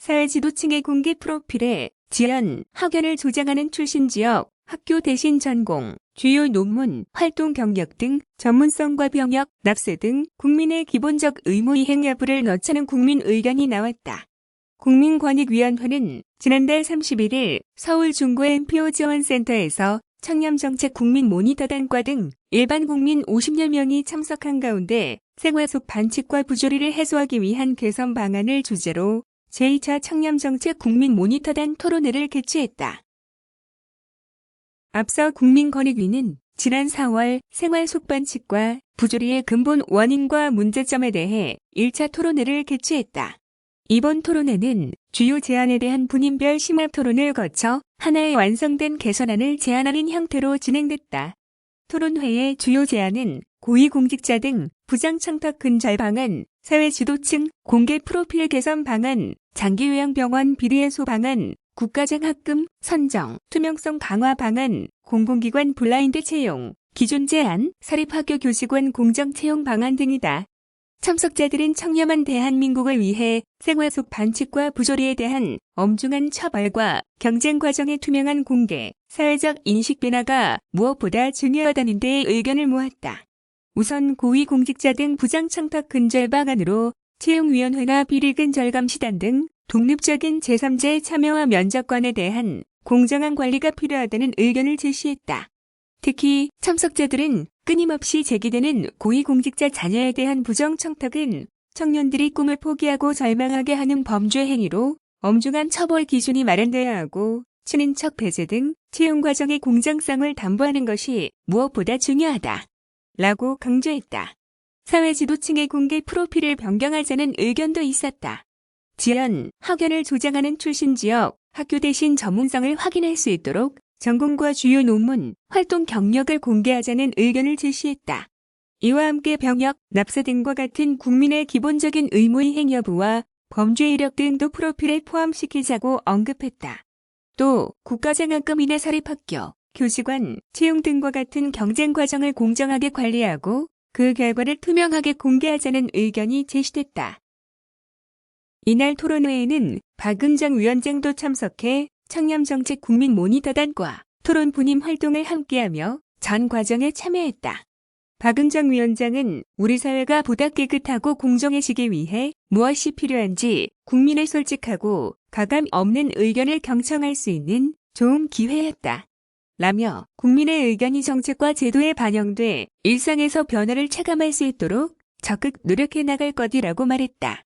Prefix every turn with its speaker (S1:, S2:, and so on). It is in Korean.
S1: 사회지도층의 공개 프로필에 지연, 학연을 조장하는 출신 지역, 학교 대신 전공, 주요 논문, 활동 경력 등 전문성과 병역, 납세 등 국민의 기본적 의무 이행 여부를 넣자는 국민 의견이 나왔다. 국민권익위원회는 지난달 31일 서울 중구 NPO 지원센터에서 청렴정책 국민 모니터단과 등 일반 국민 50여 명이 참석한 가운데 생활 속 반칙과 부조리를 해소하기 위한 개선 방안을 주제로 제2차 청렴정책 국민 모니터단 토론회를 개최했다. 앞서 국민권익위는 지난 4월 생활 속 반칙과 부조리의 근본 원인과 문제점에 대해 1차 토론회를 개최했다. 이번 토론회는 주요 제안에 대한 분인별 심화 토론을 거쳐 하나의 완성된 개선안을 제안하는 형태로 진행됐다. 토론회의 주요 제안은 고위공직자 등 부장청탁 근절 방안, 사회지도층 공개 프로필 개선 방안, 장기요양병원 비리해소 방안, 국가장학금 선정, 투명성 강화 방안, 공공기관 블라인드 채용, 기존 제한, 사립학교 교직원 공정 채용 방안 등이다. 참석자들은 청렴한 대한민국을 위해 생활 속 반칙과 부조리에 대한 엄중한 처벌과 경쟁 과정의 투명한 공개, 사회적 인식 변화가 무엇보다 중요하다는 데 의견을 모았다. 우선 고위공직자 등 부장청탁 근절 방안으로 채용위원회나 비리근절감시단 등 독립적인 제3자의 참여와 면접관에 대한 공정한 관리가 필요하다는 의견을 제시했다. 특히 참석자들은 끊임없이 제기되는 고위공직자 자녀에 대한 부정청탁은 청년들이 꿈을 포기하고 절망하게 하는 범죄 행위로 엄중한 처벌 기준이 마련되어야 하고 친인척 배제 등 채용 과정의 공정성을 담보하는 것이 무엇보다 중요하다. 라고 강조했다. 사회지도층의 공개 프로필을 변경하자는 의견도 있었다. 지연, 학연을 조장하는 출신 지역, 학교 대신 전문성을 확인할 수 있도록 전공과 주요 논문, 활동 경력을 공개하자는 의견을 제시했다. 이와 함께 병역, 납세 등과 같은 국민의 기본적인 의무 이행 여부와 범죄 이력 등도 프로필에 포함시키자고 언급했다. 또 국가장학금이나 사립학교, 교직원, 채용 등과 같은 경쟁 과정을 공정하게 관리하고 그 결과를 투명하게 공개하자는 의견이 제시됐다. 이날 토론회에는 박은정 위원장도 참석해 청렴정책 국민 모니터단과 토론 분임 활동을 함께하며 전 과정에 참여했다. 박은정 위원장은 우리 사회가 보다 깨끗하고 공정해지기 위해 무엇이 필요한지 국민의 솔직하고 가감 없는 의견을 경청할 수 있는 좋은 기회였다. 라며 국민의 의견이 정책과 제도에 반영돼 일상에서 변화를 체감할 수 있도록 적극 노력해 나갈 것이라고 말했다.